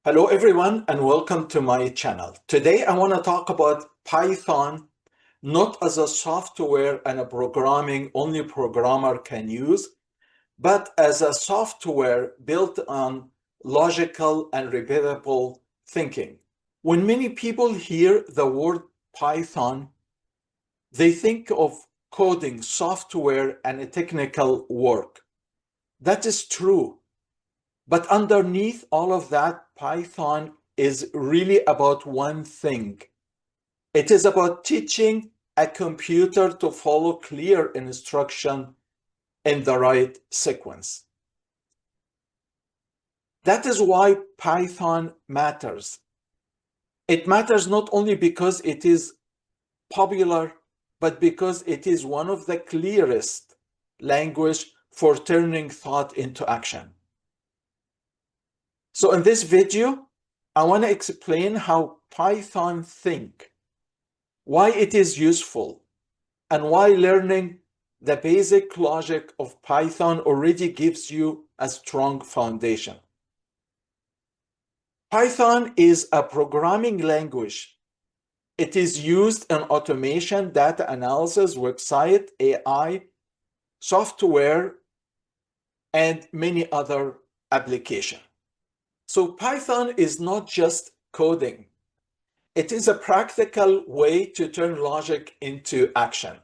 Hello everyone and welcome to my channel. Today I want to talk about Python, not as a software and a programming only programmer can use, but as a software built on logical and repeatable thinking. When many people hear the word Python, they think of coding, software, and technical work. That is true. But underneath all of that, Python is really about one thing. It is about teaching a computer to follow clear instruction in the right sequence. That is why Python matters. It matters not only because it is popular, but because it is one of the clearest language for turning thought into action. So in this video, I want to explain how Python think, why it is useful, and why learning the basic logic of Python already gives you a strong foundation. Python is a programming language. It is used in automation, data analysis, website, AI, software, and many other applications. So Python is not just coding. It is a practical way to turn logic into action.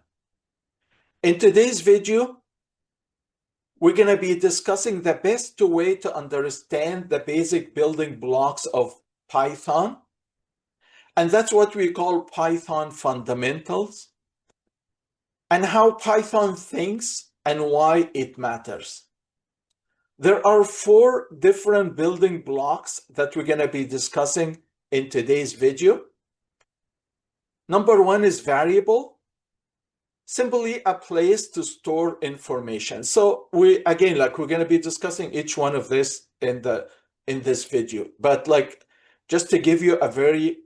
In today's video, we're going to be discussing the best way to understand the basic building blocks of Python. And that's what we call Python fundamentals, and how Python thinks and why it matters. There are 4 different building blocks that we're going to be discussing in today's video. Number 1 is variable, simply a place to store information. So we're going to be discussing each one of this in this video, but just to give you a very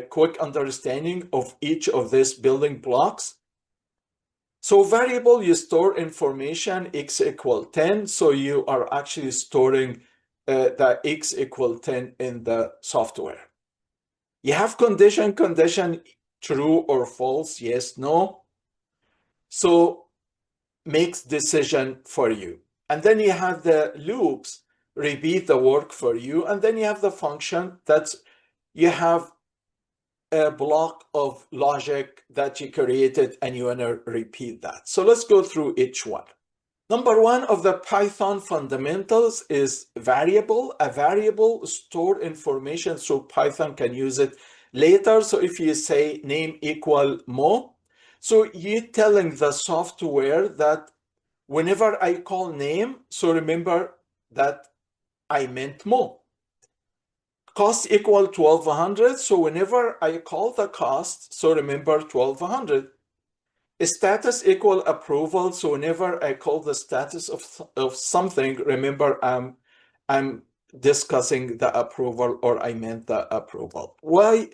quick understanding of each of these building blocks. So variable, you store information x equal 10. So you are actually storing the x equal 10 in the software. You have condition, true or false, yes, no. So makes decision for you. And then you have the loops, repeat the work for you. And then you have the function that's, you have a block of logic that you created and you want to repeat that. So let's go through each one. Number 1 of the Python fundamentals is variable. A variable store information so Python can use it later. So if you say name equal mo, so you're telling the software that whenever I call name, so remember that I meant mo. Cost equal 1200, so whenever I call the cost, so remember 1200. Status equal approval, so whenever I call the status of something, remember I'm discussing the approval, or I meant the approval. Why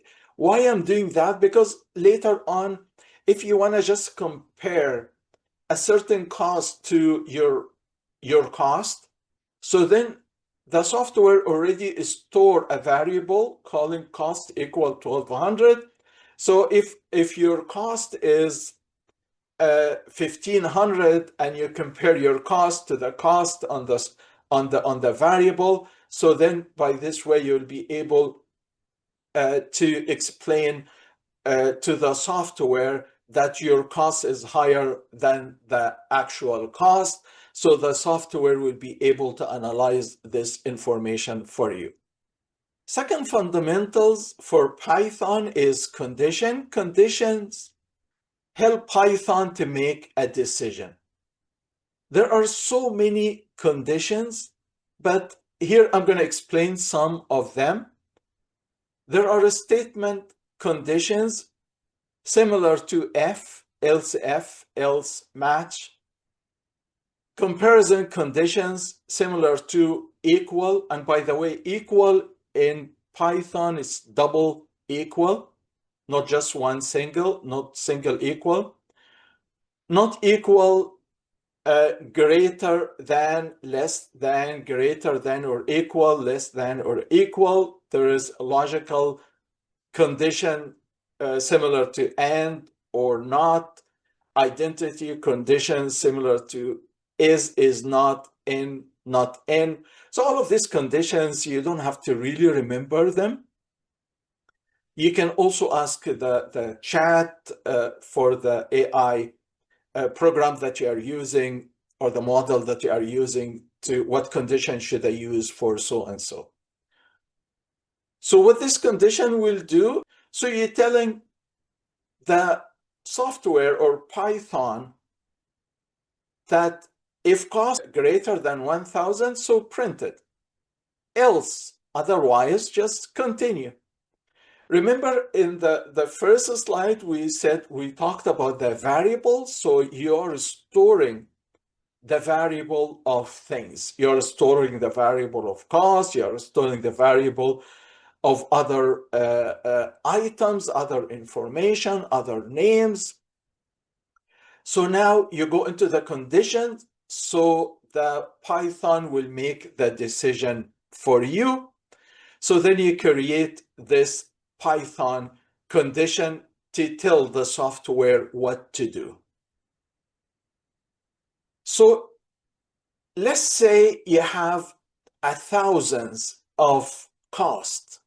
I'm doing that? Because later on, if you want to just compare a certain cost to your cost, so then the software already store a variable calling cost equal 1200. So if your cost is 1500 and you compare your cost to the cost on the variable, so then by this way you'll be able to explain to the software that your cost is higher than the actual cost. So the software will be able to analyze this information for you. Second fundamentals for Python is condition. Conditions help Python to make a decision. There are so many conditions, but here I'm going to explain some of them. There are statement conditions similar to if, else match. Comparison conditions similar to equal, and by the way, equal in Python is double equal, not just one single, not single equal. Not equal, greater than, less than, greater than or equal, less than or equal. there is a logical condition similar to and or not, identity conditions similar to is not, in, not in. So all of these conditions, you don't have to really remember them. You can also ask the chat for the AI program that you are using, or the model that you are using, to what condition should I use for so and so. So what this condition will do, so you're telling the software or Python that if cost greater than 1,000, so print it. Else, otherwise, just continue. Remember in the first slide, we talked about the variables. So you're storing the variable of things. You're storing the variable of cost. You're storing the variable of other items, other information, other names. So now you go into the conditions. So the Python will make the decision for you. So then you create this Python condition to tell the software what to do. So let's say you have thousands of costs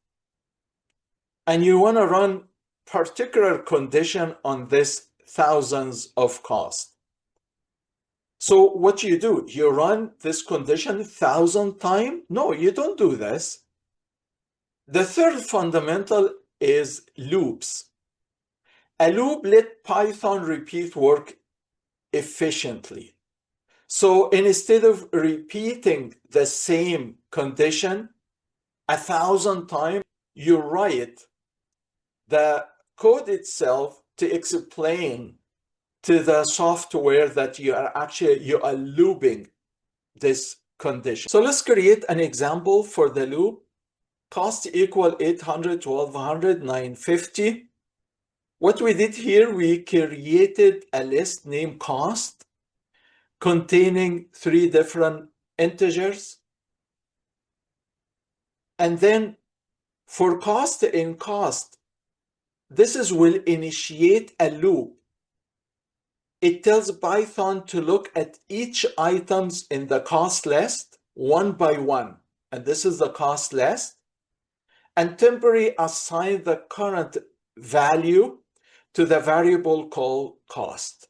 and you want to run particular condition on this thousands of costs. So what you do, you run this condition 1,000 times? No, you don't do this. The third fundamental is loops. A loop let Python repeat work efficiently. So instead of repeating the same condition 1,000 times, you write the code itself to explain to the software that you are looping this condition. So let's create an example for the loop. Cost equal 800, 1,200, 950. What we did here, we created a list named cost containing 3 different integers. And then for cost in cost, this will initiate a loop. It tells Python to look at each items in the cost list one by one. And this is the cost list. And temporarily assign the current value to the variable called cost.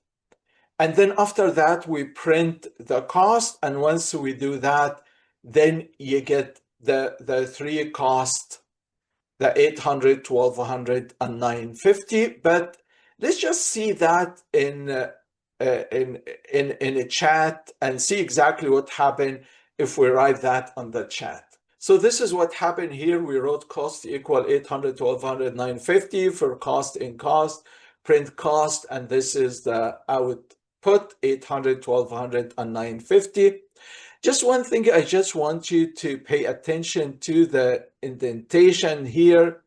And then after that, we print the cost. And once we do that, then you get the 3 costs, the 800, 1,200, and 950. But let's just see that in a chat and see exactly what happened if we write that on the chat. So this is what happened here. We wrote cost equal 800, 1,200, 950 for cost in cost, print cost, and this is the output 800, 1,200, and 950. Just one thing, I just want you to pay attention to the indentation here.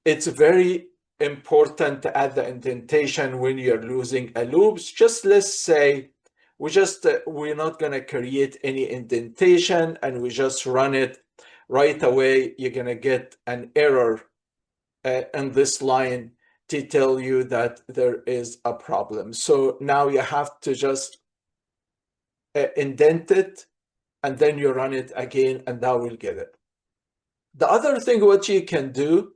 It's very important to add the indentation when you're using a loops. Just let's say we're not going to create any indentation and we just run it right away. You're going to get an error in this line to tell you that there is a problem. So now you have to just indent it and then you run it again and that will get it. The other thing what you can do,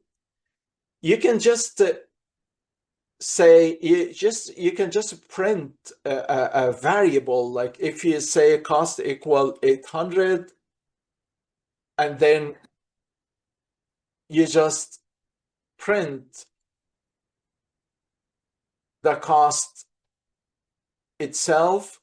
you can just say, you can just print a variable. Like if you say cost equal 800, and then you just print the cost itself.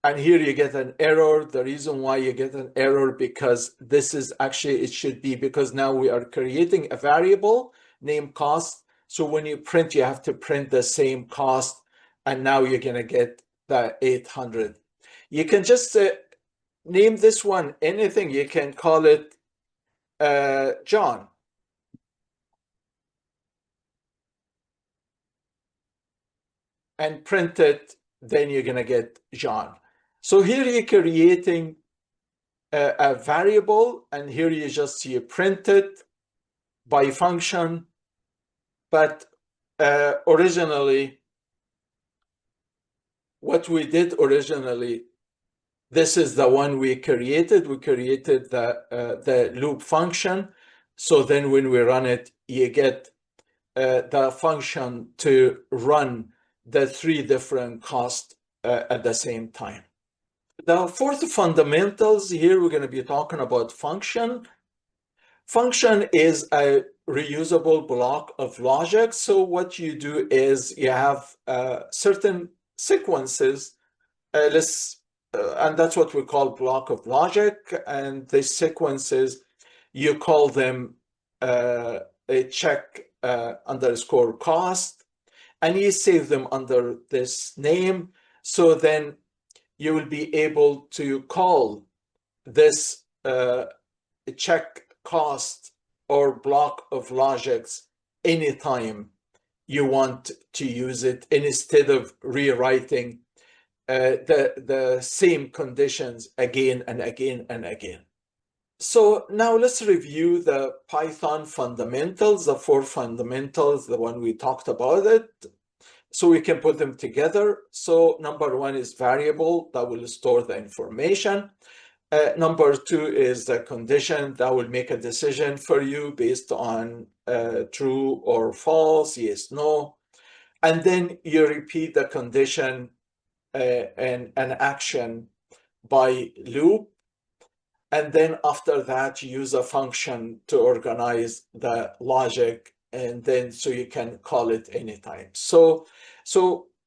And here you get an error. The reason why you get an error, because this is actually, it should be, because now we are creating a variable named cost. So when you print, you have to print the same cost. And now you're going to get the 800. You can just name this one anything. You can call it John. And print it then you're going to get John. So here you're creating a variable, and here you just see print it by function. But originally, what we did originally, this is the one we created. We created the loop function. So then when we run it, you get the function to run the three different costs at the same time. The fourth fundamentals here, we're going to be talking about function. Function is a reusable block of logic. So what you do is you have certain sequences, and that's what we call block of logic. And the sequences, you call them a check underscore cost, and you save them under this name. So then you will be able to call this check cost or block of logics anytime you want to use it, instead of rewriting the same conditions again and again and again. So now let's review the Python fundamentals, the four fundamentals, the one we talked about it, so we can put them together. So number one is variable that will store the information. Number two is the condition that will make a decision for you based on true or false, yes, no. And then you repeat the condition and an action by loop. And then after that, you use a function to organize the logic, and then so you can call it anytime. So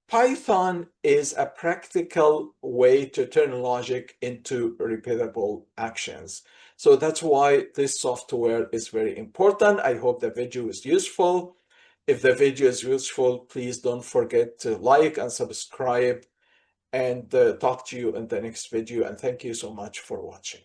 Python is a practical way to turn logic into repeatable actions. So that's why this software is very important. I hope the video is useful. If the video is useful, please don't forget to like and subscribe, and talk to you in the next video. And thank you so much for watching.